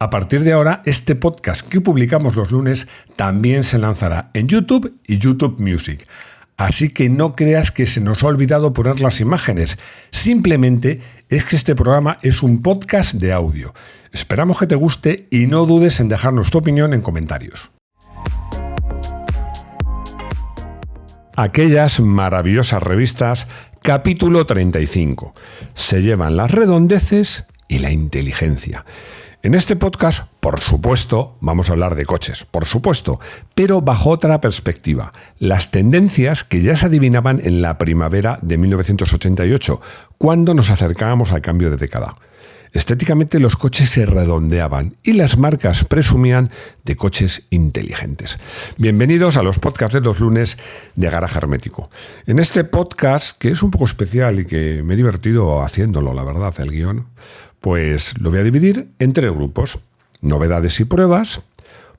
A partir de ahora, este podcast que publicamos los lunes también se lanzará en YouTube y YouTube Music. Así que no creas que se nos ha olvidado poner las imágenes. Simplemente es que este programa es un podcast de audio. Esperamos que te guste y no dudes en dejarnos tu opinión en comentarios. Aquellas maravillosas revistas, capítulo 35. Se llevan las redondeces y la inteligencia. En este podcast, por supuesto, vamos a hablar de coches, por supuesto, pero bajo otra perspectiva. Las tendencias que ya se adivinaban en la primavera de 1988, cuando nos acercábamos al cambio de década. Estéticamente los coches se redondeaban y las marcas presumían de coches inteligentes. Bienvenidos a los podcasts de los lunes de Garaje Hermético. En este podcast, que es un poco especial y que me he divertido haciéndolo, la verdad, el guión, pues lo voy a dividir en 3 grupos. Novedades y pruebas.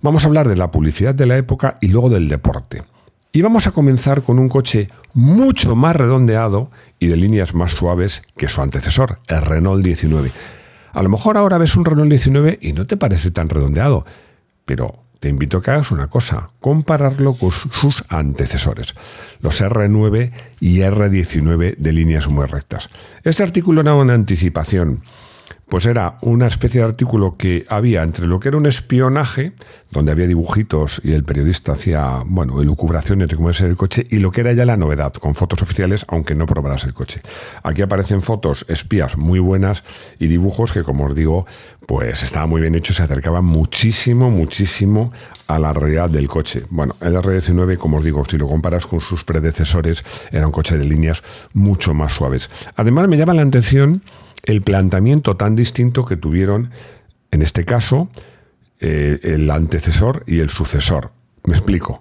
Vamos a hablar de la publicidad de la época y luego del deporte. Y vamos a comenzar con un coche mucho más redondeado y de líneas más suaves que su antecesor, el Renault 19. A lo mejor ahora ves un Renault 19 y no te parece tan redondeado, pero te invito a que hagas una cosa, compararlo con sus antecesores, los R9 y R19 de líneas muy rectas. Este artículo era una anticipación. Pues era una especie de artículo que había entre lo que era un espionaje, donde había dibujitos y el periodista hacía, elucubraciones de cómo es el coche, y lo que era ya la novedad, con fotos oficiales, aunque no probaras el coche. Aquí aparecen fotos espías muy buenas y dibujos que, como os digo, pues estaban muy bien hechos, se acercaban muchísimo a la realidad del coche. Bueno, el R19, como os digo, si lo comparas con sus predecesores, era un coche de líneas mucho más suaves. Además, me llama la atención el planteamiento tan distinto que tuvieron, en este caso, el antecesor y el sucesor. Me explico.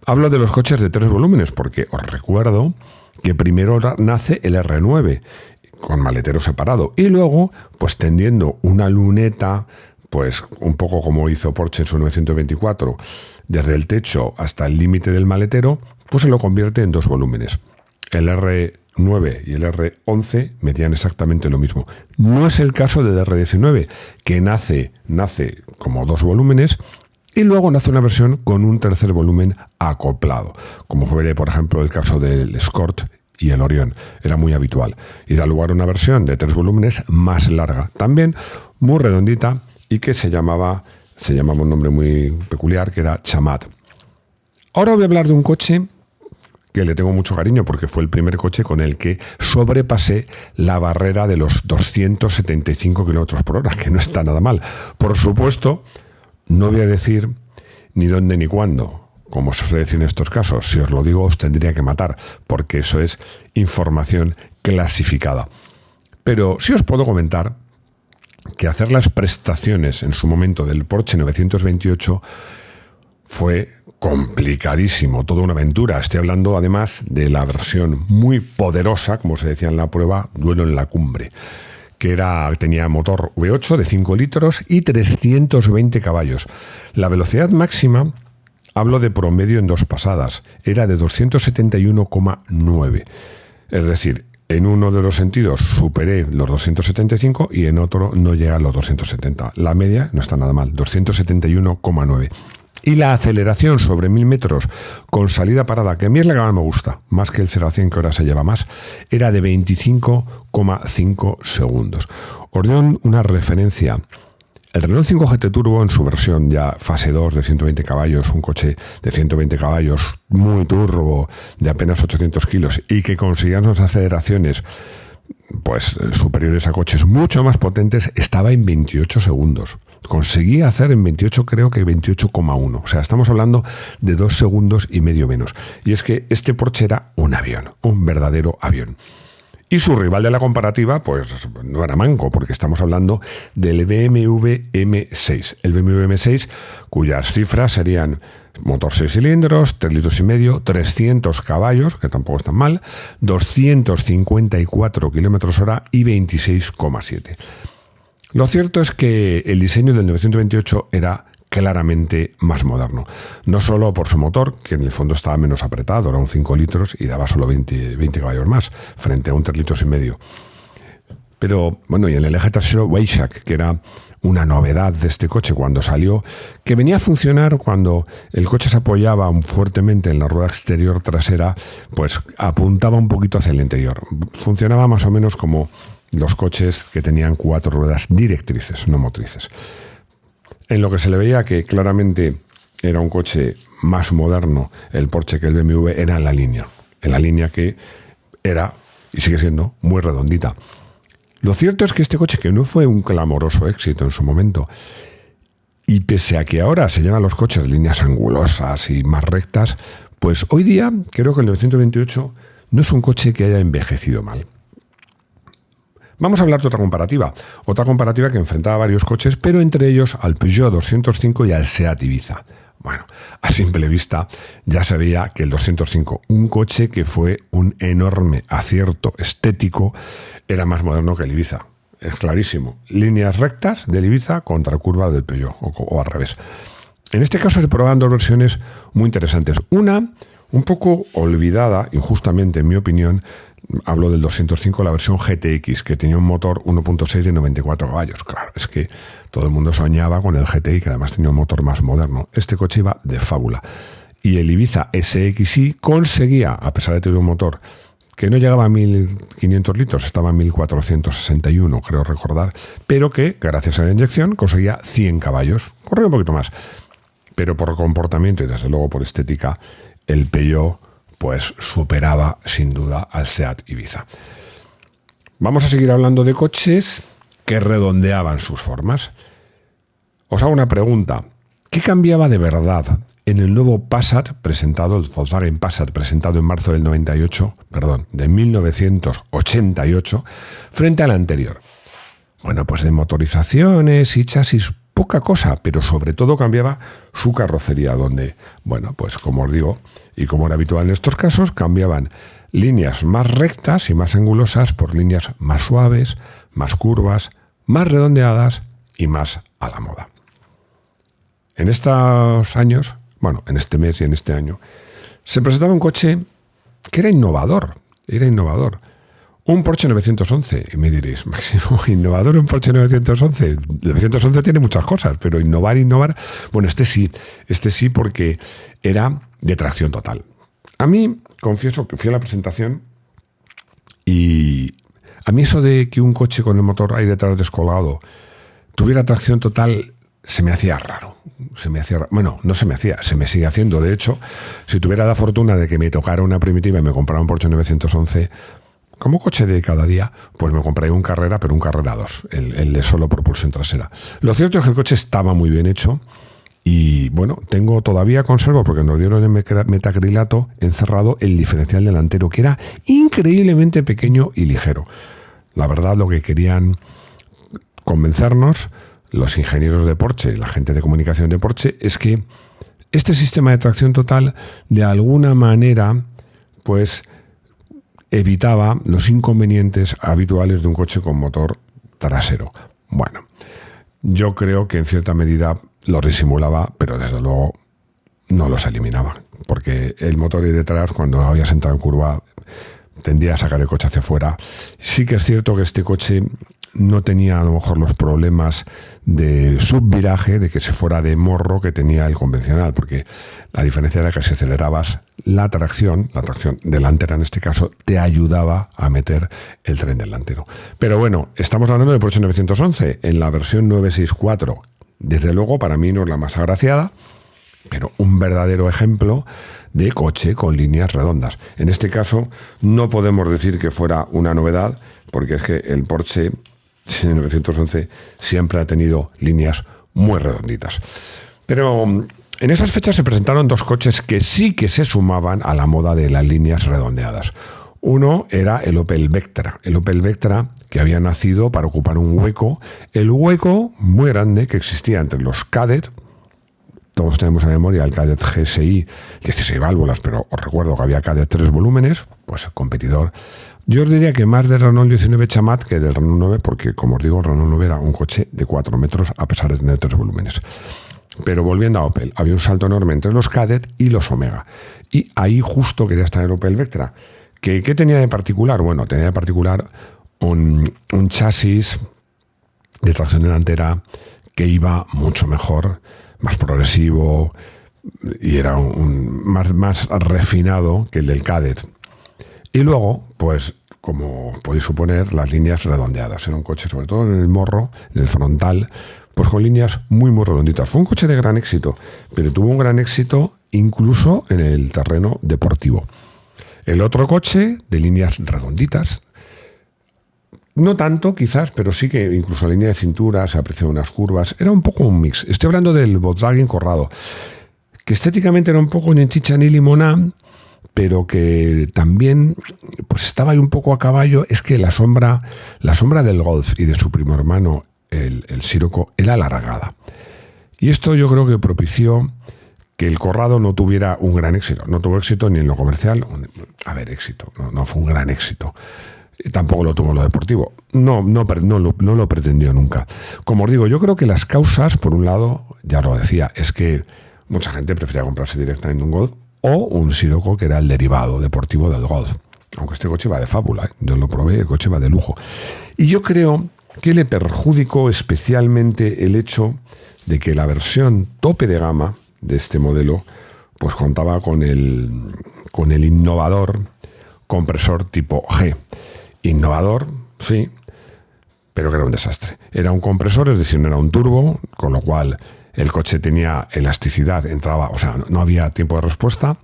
Hablo de los coches de 3 volúmenes porque os recuerdo que primero nace el R9 con maletero separado y luego, pues tendiendo una luneta, pues un poco como hizo Porsche en su 924, desde el techo hasta el límite del maletero, pues se lo convierte en 2 volúmenes. El R9 y el R11 metían exactamente lo mismo. No es el caso del R19, que nace como 2 volúmenes y luego nace una versión con un tercer volumen acoplado, como fue, por ejemplo, el caso del Escort y el Orión. Era muy habitual. Y da lugar a una versión de 3 volúmenes más larga, también muy redondita y que se llamaba un nombre muy peculiar, que era Chamat. Ahora voy a hablar de un coche que le tengo mucho cariño porque fue el primer coche con el que sobrepasé la barrera de los 275 km por hora, que no está nada mal. Por supuesto, no voy a decir ni dónde ni cuándo, como se suele decir en estos casos. Si os lo digo, os tendría que matar, porque eso es información clasificada. Pero sí os puedo comentar que hacer las prestaciones en su momento del Porsche 928 fue complicadísimo, toda una aventura. Estoy hablando además de la versión muy poderosa, como se decía en la prueba, Duelo en la Cumbre, que tenía motor V8 de 5 litros y 320 caballos. La velocidad máxima, hablo de promedio en 2 pasadas, era de 271,9. Es decir, en uno de los sentidos superé los 275 y en otro no llega a los 270. La media no está nada mal, 271,9. Y la aceleración sobre 1000 metros con salida parada, que a mí es la que más me gusta, más que el 0 a 100 que ahora se lleva más, era de 25,5 segundos. Os doy una referencia. El Renault 5 GT Turbo en su versión ya fase 2 de 120 caballos, un coche de 120 caballos muy turbo, de apenas 800 kilos y que conseguía unas aceleraciones pues superiores a coches mucho más potentes, estaba en 28 segundos. Conseguía hacer en 28, creo que 28,1. O sea, estamos hablando de 2 segundos y medio menos. Y es que este Porsche era un avión, un verdadero avión. Y su rival de la comparativa, pues no era manco, porque estamos hablando del BMW M6. El BMW M6, cuyas cifras serían motor 6 cilindros, 3 litros y medio, 300 caballos, que tampoco están mal, 254 kilómetros hora y 26,7. Lo cierto es que el diseño del 928 era claramente más moderno. No solo por su motor, que en el fondo estaba menos apretado, era un 5 litros y daba solo 20 caballos más, frente a un 3 litros y medio. Pero, bueno, y en el eje trasero Weissach, que era una novedad de este coche cuando salió, que venía a funcionar cuando el coche se apoyaba fuertemente en la rueda exterior trasera, pues apuntaba un poquito hacia el interior. Funcionaba más o menos como los coches que tenían 4 ruedas directrices, no motrices. En lo que se le veía que claramente era un coche más moderno el Porsche que el BMW era en la línea que era y sigue siendo muy redondita. Lo cierto es que este coche, que no fue un clamoroso éxito en su momento, y pese a que ahora se llaman los coches líneas angulosas y más rectas, pues hoy día creo que el 928 no es un coche que haya envejecido mal. Vamos a hablar de otra comparativa que enfrentaba varios coches, pero entre ellos al Peugeot 205 y al Seat Ibiza. Bueno, a simple vista ya se veía que el 205, un coche que fue un enorme acierto estético, era más moderno que el Ibiza. Es clarísimo. Líneas rectas del Ibiza contra curvas del Peugeot, o al revés. En este caso se probaban 2 versiones muy interesantes. Una, un poco olvidada, injustamente en mi opinión, hablo del 205, la versión GTX, que tenía un motor 1.6 de 94 caballos. Claro, es que todo el mundo soñaba con el GTI, que además tenía un motor más moderno. Este coche iba de fábula. Y el Ibiza SXi conseguía, a pesar de tener un motor que no llegaba a 1.500 litros, estaba en 1.461, creo recordar, pero que, gracias a la inyección, conseguía 100 caballos. Corría un poquito más. Pero por comportamiento y, desde luego, por estética, el Peugeot pues superaba sin duda al Seat Ibiza. Vamos a seguir hablando de coches que redondeaban sus formas. Os hago una pregunta. ¿Qué cambiaba de verdad en el nuevo Passat presentado, el Volkswagen Passat presentado en marzo de 1988, frente al anterior? Bueno, pues de motorizaciones y chasis poca cosa, pero sobre todo cambiaba su carrocería, donde, bueno, pues como os digo, y como era habitual en estos casos, cambiaban líneas más rectas y más angulosas por líneas más suaves, más curvas, más redondeadas y más a la moda. En estos años, bueno, en este mes y en este año, se presentaba un coche que era innovador. Un Porsche 911, y me diréis, Máximo, ¿innovador un Porsche 911? El 911 tiene muchas cosas, pero innovar, bueno, este sí porque era de tracción total. A mí, confieso que fui a la presentación y a mí eso de que un coche con el motor ahí detrás descolgado tuviera tracción total se me hacía raro. Bueno, no se me hacía, se me sigue haciendo. De hecho, si tuviera la fortuna de que me tocara una primitiva y me comprara un Porsche 911... como coche de cada día, pues me compré un Carrera, pero un Carrera 2, el de solo propulsión trasera. Lo cierto es que el coche estaba muy bien hecho y, bueno, todavía conservo, porque nos dieron en metacrilato encerrado, el diferencial delantero, que era increíblemente pequeño y ligero. La verdad, lo que querían convencernos los ingenieros de Porsche, la gente de comunicación de Porsche, es que este sistema de tracción total, de alguna manera, pues evitaba los inconvenientes habituales de un coche con motor trasero. Bueno, yo creo que en cierta medida lo disimulaba, pero desde luego no los eliminaba, porque el motor ahí detrás, cuando habías entrado en curva, tendía a sacar el coche hacia afuera. Sí que es cierto que este coche no tenía a lo mejor los problemas de subviraje, de que se fuera de morro que tenía el convencional, porque la diferencia era que si acelerabas la tracción delantera en este caso, te ayudaba a meter el tren delantero. Pero bueno, estamos hablando del Porsche 911 en la versión 964. Desde luego, para mí no es la más agraciada, pero un verdadero ejemplo de coche con líneas redondas. En este caso, no podemos decir que fuera una novedad, porque es que el Porsche 911 siempre ha tenido líneas muy redonditas. Pero en esas fechas se presentaron 2 coches que sí que se sumaban a la moda de las líneas redondeadas. Uno era el Opel Vectra. El Opel Vectra, que había nacido para ocupar un hueco, el hueco muy grande que existía entre los Kadett. Todos tenemos en memoria el Kadett GSI, 16 válvulas, pero os recuerdo que había Kadett 3 volúmenes, pues competidor. Yo os diría que más del Renault 19 Chamat que del Renault 9, porque, como os digo, el Renault 9 era un coche de 4 metros, a pesar de tener 3 volúmenes. Pero volviendo a Opel, había un salto enorme entre los Kadett y los Omega. Y ahí justo quería estar el Opel Vectra. ¿Qué tenía de particular? Bueno, tenía de particular un chasis de tracción delantera que iba mucho mejor, más progresivo y era más refinado que el del Kadett. Y luego, pues, como podéis suponer, las líneas redondeadas. Era un coche, sobre todo en el morro, en el frontal, pues con líneas muy redonditas. Fue un coche de gran éxito, pero tuvo un gran éxito incluso en el terreno deportivo. El otro coche de líneas redonditas, no tanto quizás, pero sí que incluso la línea de cintura se apreciaban unas curvas. Era un poco un mix. Estoy hablando del Volkswagen Corrado, que estéticamente era un poco ni chicha ni limonada, pero que también pues estaba ahí un poco a caballo. Es que la sombra del Golf y de su primo hermano, el Scirocco, era alargada. Y esto yo creo que propició que el Corrado no tuviera un gran éxito. No tuvo éxito ni en lo comercial. A ver, éxito. No fue un gran éxito. Tampoco lo tuvo en lo deportivo. No lo pretendió nunca. Como os digo, yo creo que las causas, por un lado, ya lo decía, es que mucha gente prefería comprarse directamente un Golf o un Scirocco, que era el derivado deportivo del Golf. Aunque este coche va de fábula, ¿eh? Yo lo probé, el coche va de lujo. Y yo creo que le perjudicó especialmente el hecho de que la versión tope de gama de este modelo pues contaba con el innovador compresor tipo G. Innovador, sí, pero que era un desastre. Era un compresor, es decir, no era un turbo, con lo cual el coche tenía elasticidad, entraba, o sea, no había tiempo de respuesta,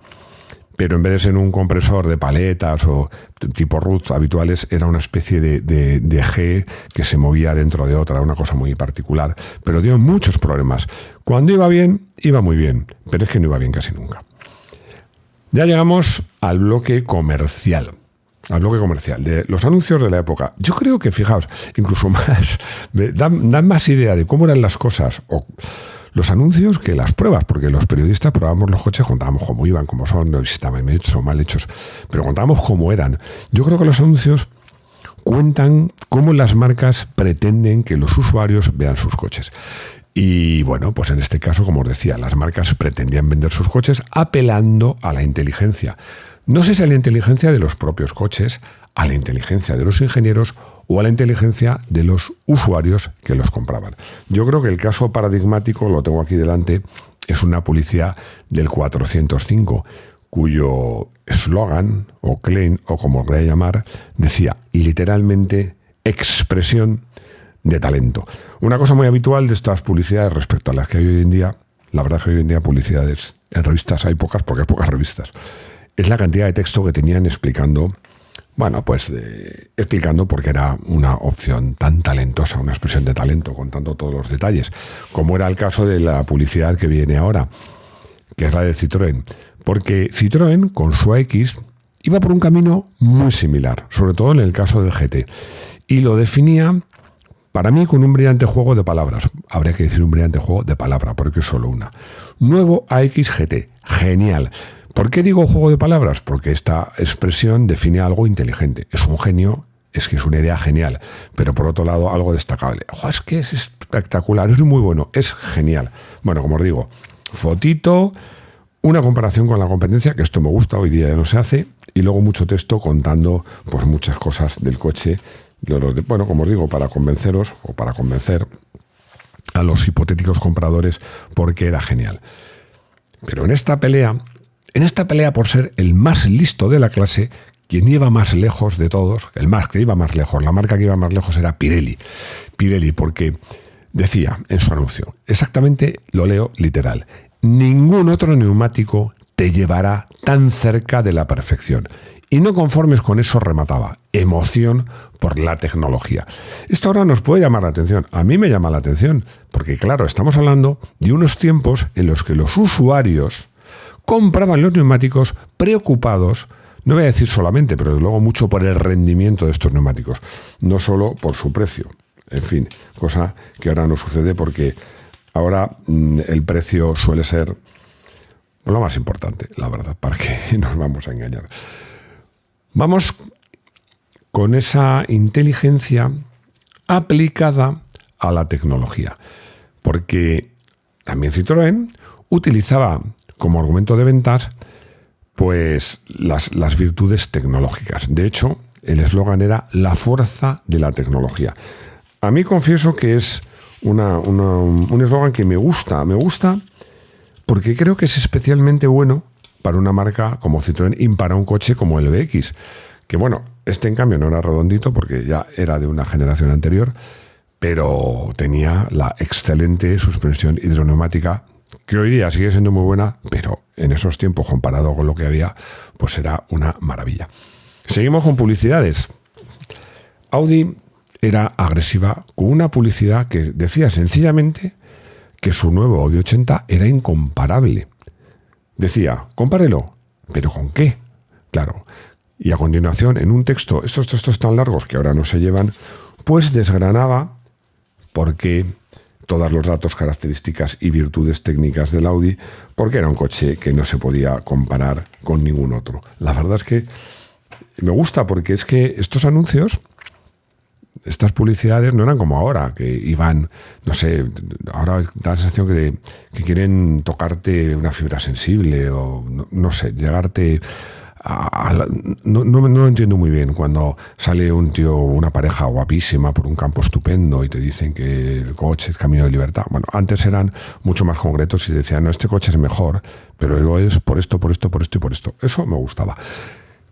pero en vez de ser un compresor de paletas o tipo Ruth habituales, era una especie de G que se movía dentro de otra, una cosa muy particular, pero dio muchos problemas. Cuando iba bien, iba muy bien, pero es que no iba bien casi nunca. Ya llegamos al bloque comercial. De los anuncios de la época. Yo creo que, fijaos, incluso más, dan más idea de cómo eran las cosas o los anuncios que las pruebas, porque los periodistas probábamos los coches, contábamos cómo iban, cómo son, no si estaban bien hechos o mal hechos, pero contábamos cómo eran. Yo creo que los anuncios cuentan cómo las marcas pretenden que los usuarios vean sus coches. Y bueno, pues en este caso, como os decía, las marcas pretendían vender sus coches apelando a la inteligencia. No sé si a la inteligencia de los propios coches, a la inteligencia de los ingenieros o a la inteligencia de los usuarios que los compraban. Yo creo que el caso paradigmático, lo tengo aquí delante, es una publicidad del 405, cuyo eslogan o claim, o como lo queráis llamar, decía literalmente expresión de talento. Una cosa muy habitual de estas publicidades respecto a las que hay hoy en día, la verdad es que hoy en día publicidades en revistas hay pocas porque hay pocas revistas, es la cantidad de texto que tenían explicando, explicando por qué era una opción tan talentosa, una expresión de talento, contando todos los detalles, como era el caso de la publicidad que viene ahora, que es la de Citroën, porque Citroën con su AX iba por un camino muy similar, sobre todo en el caso del GT, y lo definía para mí con un brillante juego de palabras. Habría que decir un brillante juego de palabras, porque es solo una. Nuevo AX GT, genial. ¿Por qué digo juego de palabras? Porque esta expresión define algo inteligente. Es un genio, es que es una idea genial, pero por otro lado algo destacable. Es que es espectacular, es muy bueno, es genial. Bueno, como os digo, fotito, una comparación con la competencia, que esto me gusta, hoy día ya no se hace, y luego mucho texto contando pues muchas cosas del coche, como os digo, para convenceros o para convencer a los hipotéticos compradores porque era genial. Pero en esta pelea por ser el más listo de la clase, quien iba más lejos de todos, la marca que iba más lejos era Pirelli. Pirelli, porque decía en su anuncio, exactamente lo leo literal, ningún otro neumático te llevará tan cerca de la perfección. Y no conformes con eso remataba, emoción por la tecnología. Esto ahora nos puede llamar la atención, a mí me llama la atención, porque claro, estamos hablando de unos tiempos en los que los usuarios compraban los neumáticos preocupados, no voy a decir solamente, pero desde luego mucho por el rendimiento de estos neumáticos, no solo por su precio. En fin, cosa que ahora no sucede porque ahora el precio suele ser lo más importante, la verdad, para que nos vamos a engañar. Vamos con esa inteligencia aplicada a la tecnología, porque también Citroën utilizaba como argumento de ventas pues las virtudes tecnológicas. De hecho, el eslogan era la fuerza de la tecnología. A mí confieso que es un eslogan que me gusta porque creo que es especialmente bueno para una marca como Citroën y para un coche como el BX, que bueno, este en cambio no era redondito porque ya era de una generación anterior, pero tenía la excelente suspensión hidroneumática, que hoy día sigue siendo muy buena, pero en esos tiempos, comparado con lo que había, pues era una maravilla. Seguimos con publicidades. Audi era agresiva con una publicidad que decía sencillamente que su nuevo Audi 80 era incomparable. Decía, compárelo, ¿pero con qué? Claro. Y a continuación, en un texto, estos textos tan largos que ahora no se llevan, pues desgranaba por qué todos los datos, características y virtudes técnicas del Audi, porque era un coche que no se podía comparar con ningún otro. La verdad es que me gusta porque es que estos anuncios, estas publicidades no eran como ahora, que iban, no sé, ahora da la sensación que quieren tocarte una fibra sensible o, no sé, llegarte no lo entiendo muy bien cuando sale un tío, una pareja guapísima por un campo estupendo y te dicen que el coche es camino de libertad. Bueno, antes eran mucho más concretos y decían, no, este coche es mejor, pero luego es por esto, por esto, por esto y por esto. Eso me gustaba.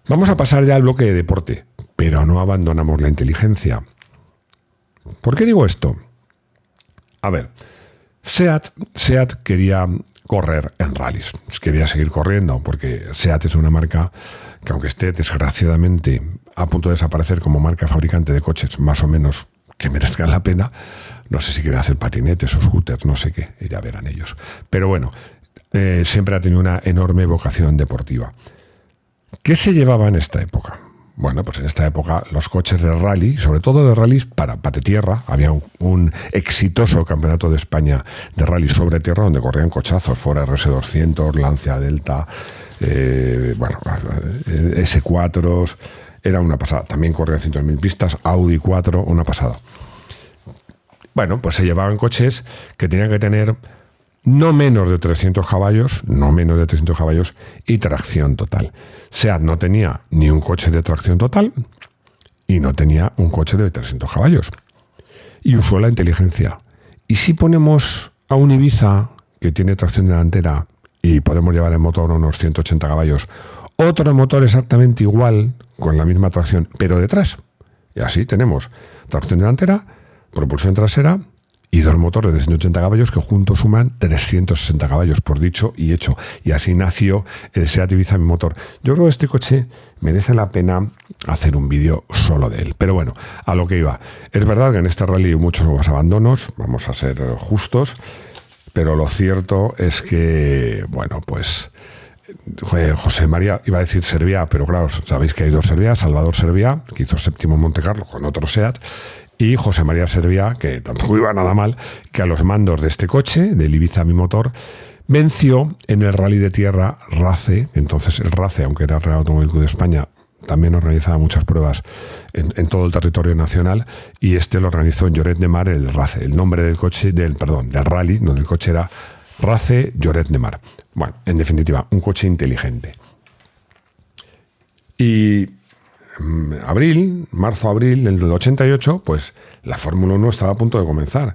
Vamos a pasar ya al bloque de deporte, pero no abandonamos la inteligencia. ¿Por qué digo esto? A ver, SEAT quería correr en rallies, quería seguir corriendo, porque SEAT es una marca que, aunque esté desgraciadamente a punto de desaparecer como marca fabricante de coches más o menos que merezcan la pena, no sé si quieren hacer patinetes o scooters, no sé qué, ya verán ellos. Pero bueno, siempre ha tenido una enorme vocación deportiva. ¿Qué se llevaba en esta época? Bueno, pues en esta época los coches de rally, sobre todo de rallies para tierra, había un exitoso campeonato de España de rally sobre tierra donde corrían cochazos, Ford RS200, Lancia Delta, S4, era una pasada. También corrían 100.000 pistas, Audi 4, una pasada. Bueno, pues se llevaban coches que tenían que tener no menos de 300 caballos y tracción total. SEAT no tenía ni un coche de tracción total y no tenía un coche de 300 caballos. Y usó la inteligencia. ¿Y si ponemos a un Ibiza que tiene tracción delantera y podemos llevar en motor unos 180 caballos, otro motor exactamente igual, con la misma tracción, pero detrás? Y así tenemos tracción delantera, propulsión trasera y dos motores de 180 caballos que juntos suman 360 caballos, por dicho y hecho. Y así nació el SEAT Ibiza Mi Motor. Yo creo que este coche merece la pena hacer un vídeo solo de él. Pero bueno, a lo que iba. Es verdad que en este rally hay muchos más abandonos, vamos a ser justos, pero lo cierto es que, bueno, pues José María, iba a decir Serviá, pero claro, sabéis que hay dos Serviá, Salvador Serviá, que hizo séptimo en Montecarlo con otro SEAT, y José María Serviá, que tampoco iba nada mal, que a los mandos de este coche, del Ibiza Mi Motor, venció en el rally de tierra RACE. Entonces el RACE, aunque era Real Automóvil Club de España, también organizaba muchas pruebas en todo el territorio nacional, y este lo organizó en Lloret de Mar, el RACE. El nombre del coche, del rally, no del coche, era RACE Lloret de Mar. Bueno, en definitiva, un coche inteligente. Y marzo-abril del 88, pues la Fórmula 1 estaba a punto de comenzar,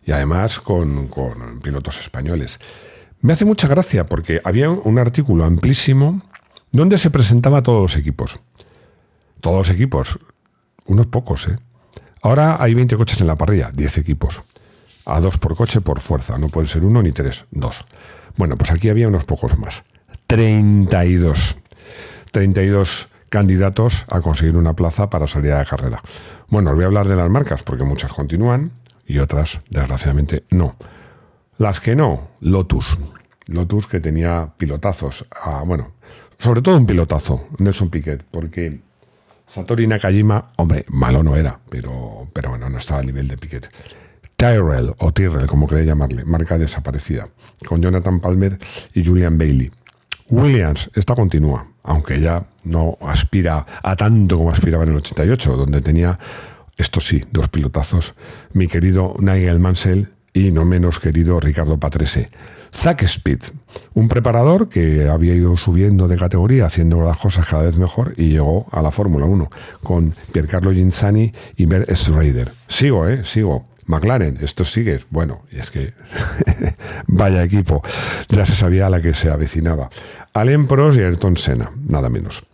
y además con pilotos españoles. Me hace mucha gracia porque había un artículo amplísimo donde se presentaba a todos los equipos. Todos los equipos, unos pocos, ¿eh? Ahora hay 20 coches en la parrilla, 10 equipos. A 2 por coche por fuerza, no pueden ser 1 ni 3, 2. Bueno, pues aquí había unos pocos más. 32 candidatos a conseguir una plaza para salir a la carrera. Bueno, os voy a hablar de las marcas porque muchas continúan y otras, desgraciadamente, no. Las que no, Lotus, que tenía pilotazos. Sobre todo un pilotazo, Nelson Piquet, porque Satoru Nakajima, hombre, malo no era, pero bueno, no estaba al nivel de Piquet. Tyrrell, o Tyrrell, como queréis llamarle, marca desaparecida, con Jonathan Palmer y Julian Bailey. Williams, esta continúa, aunque ya no aspira a tanto como aspiraba en el 88, donde tenía, esto sí, 2 pilotazos, mi querido Nigel Mansell y no menos querido Ricardo Patrese. Zack Speed, un preparador que había ido subiendo de categoría, haciendo las cosas cada vez mejor, y llegó a la Fórmula 1 con Piercarlo Ghinzani y Bert Schrader. Sigo. McLaren, esto sigue. Bueno, y es que vaya equipo, ya se sabía a la que se avecinaba. Alain Prost y Ayrton Senna, nada menos.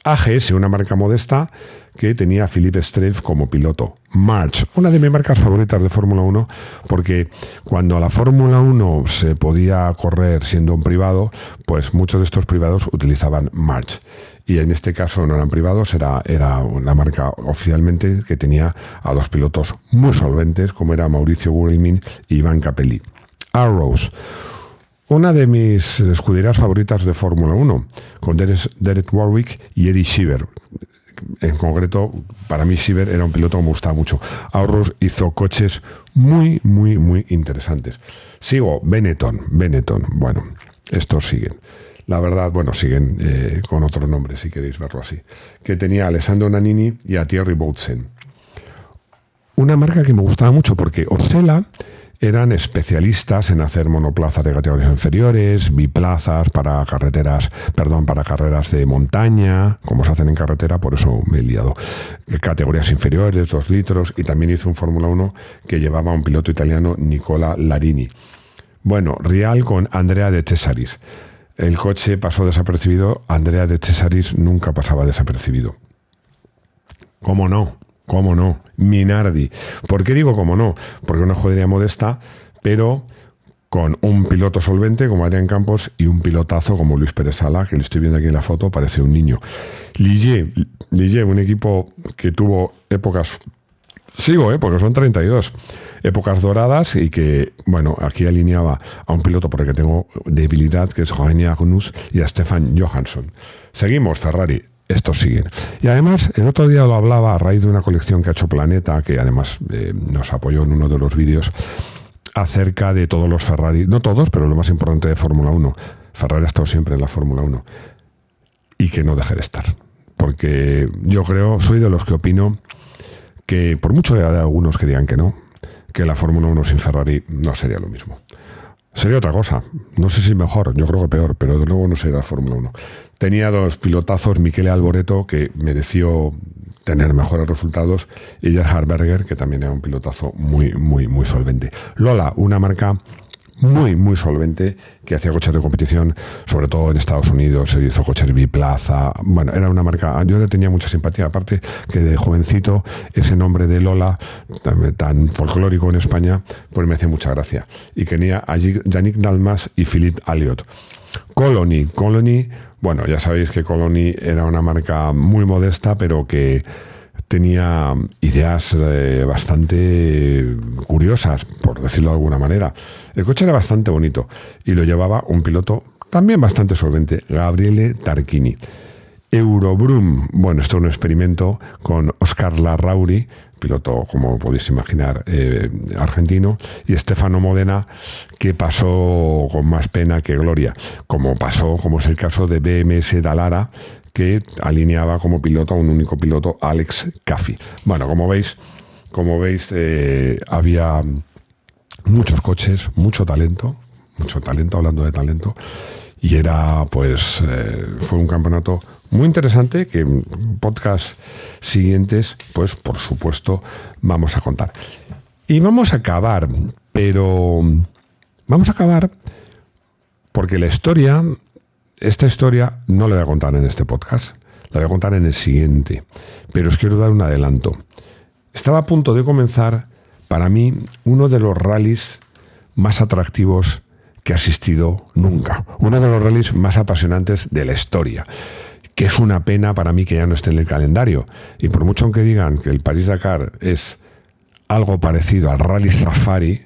AGS, una marca modesta que tenía a Philippe Streiff como piloto. March, una de mis marcas favoritas de Fórmula 1, porque cuando la Fórmula 1 se podía correr siendo un privado, pues muchos de estos privados utilizaban March. Y en este caso no eran privados, era una marca oficialmente que tenía a dos pilotos muy solventes, como era Mauricio Gugelmin y Iván Capelli. Arrows, una de mis escuderías favoritas de Fórmula 1, con Derek Warwick y Eddie Cheever. En concreto, para mí Cheever era un piloto que me gustaba mucho. Arrows hizo coches muy, muy, muy interesantes. Sigo, Benetton. Bueno, estos siguen. La verdad, bueno, siguen con otro nombre, si queréis verlo así. Que tenía a Alessandro Nannini y a Thierry Boutsen. Una marca que me gustaba mucho porque Osella eran especialistas en hacer monoplazas de categorías inferiores, biplazas para carreras de montaña, como se hacen en carretera, por eso me he liado. Categorías inferiores, 2 litros, y también hizo un Fórmula 1 que llevaba a un piloto italiano, Nicola Larini. Bueno, Rial con Andrea De Cesaris. El coche pasó desapercibido, Andrea De Cesaris nunca pasaba desapercibido. ¿Cómo no? Minardi. ¿Por qué digo cómo no? Porque una escudería modesta, pero con un piloto solvente como Adrián Campos y un pilotazo como Luis Pérez Sala, que le estoy viendo aquí en la foto, parece un niño. Ligier, un equipo que tuvo épocas... Sigo, porque son 32. Épocas doradas y que, bueno, aquí alineaba a un piloto por el que tengo debilidad, que es René Arnoux, y a Stefan Johansson. Seguimos, Ferrari. Estos siguen. Y además, el otro día lo hablaba a raíz de una colección que ha hecho Planeta, que además nos apoyó en uno de los vídeos, acerca de todos los Ferrari, no todos, pero lo más importante de Fórmula 1. Ferrari ha estado siempre en la Fórmula 1. Y que no deje de estar. Porque yo soy de los que opino que, por mucho que haya algunos que digan que no, que la Fórmula 1 sin Ferrari no sería lo mismo. Sería otra cosa. No sé si mejor, yo creo que peor, pero de luego no sería la Fórmula 1. Tenía 2 pilotazos, Michele Alboreto, que mereció tener mejores resultados, y Gerhard Berger, que también era un pilotazo muy, muy, muy solvente. Lola, una marca muy, muy solvente, que hacía coches de competición, sobre todo en Estados Unidos, se hizo coches biplaza. Bueno, era una marca, yo le tenía mucha simpatía, aparte que de jovencito, ese nombre de Lola, tan folclórico en España, pues me hacía mucha gracia. Y tenía a Yannick Dalmas y Philippe Alliot. Colony, bueno, ya sabéis que Colony era una marca muy modesta, pero que tenía ideas bastante curiosas, por decirlo de alguna manera. El coche era bastante bonito y lo llevaba un piloto también bastante solvente, Gabriele Tarquini. Eurobrum, bueno, esto es un experimento con Oscar Larrauri, piloto, como podéis imaginar, argentino, y Stefano Modena, que pasó con más pena que gloria, como es el caso de BMS Dallara, que alineaba como piloto a un único piloto, Alex Caffi. Bueno, como veis, había muchos coches, mucho talento, hablando de talento, y fue un campeonato muy interesante que en podcast siguientes, pues por supuesto, vamos a contar. Y vamos a acabar porque esta historia no la voy a contar en este podcast, la voy a contar en el siguiente, pero os quiero dar un adelanto. Estaba a punto de comenzar, para mí, uno de los rallies más atractivos que he asistido nunca, uno de los rallies más apasionantes de la historia, que es una pena para mí que ya no esté en el calendario. Y por mucho que digan que el París-Dakar es algo parecido al Rally Safari,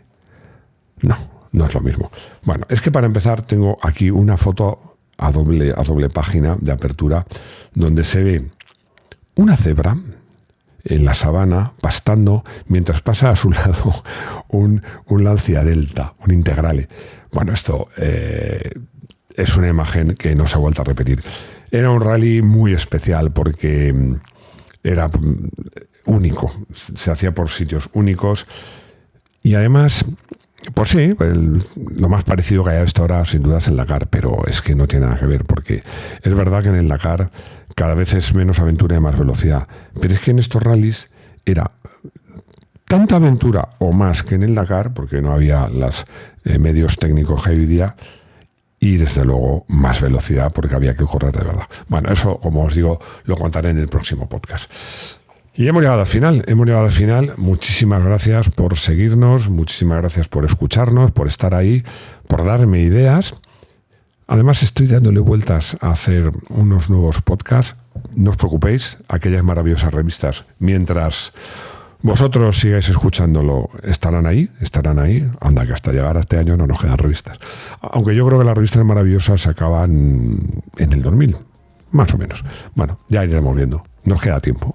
no es lo mismo. Bueno, es que para empezar tengo aquí una foto a doble página de apertura donde se ve una cebra en la sabana pastando mientras pasa a su lado un Lancia Delta, un Integrale. Bueno, esto es una imagen que no se ha vuelto a repetir. Era un rally muy especial porque era único, se hacía por sitios únicos y además, pues sí, lo más parecido que haya visto ahora sin duda es el Dakar, pero es que no tiene nada que ver porque es verdad que en el Dakar cada vez es menos aventura y más velocidad, pero es que en estos rallies era tanta aventura o más que en el Dakar, porque no había los medios técnicos que hay hoy día, y desde luego más velocidad porque había que correr de verdad. Bueno, eso, como os digo, lo contaré en el próximo podcast. Y hemos llegado al final. Muchísimas gracias por seguirnos, muchísimas gracias por escucharnos, por estar ahí, por darme ideas. Además, estoy dándole vueltas a hacer unos nuevos podcasts. No os preocupéis, aquellas maravillosas revistas, mientras vosotros sigáis escuchándolo, estarán ahí. Anda, que hasta llegar a este año no nos quedan revistas. Aunque yo creo que las revistas maravillosas se acaban en el 2000, más o menos. Bueno, ya iremos viendo. Nos queda tiempo.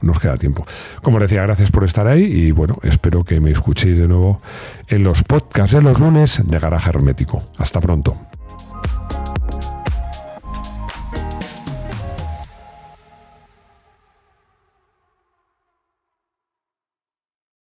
Como os decía, gracias por estar ahí y bueno, espero que me escuchéis de nuevo en los podcasts de los lunes de Garaje Hermético. Hasta pronto.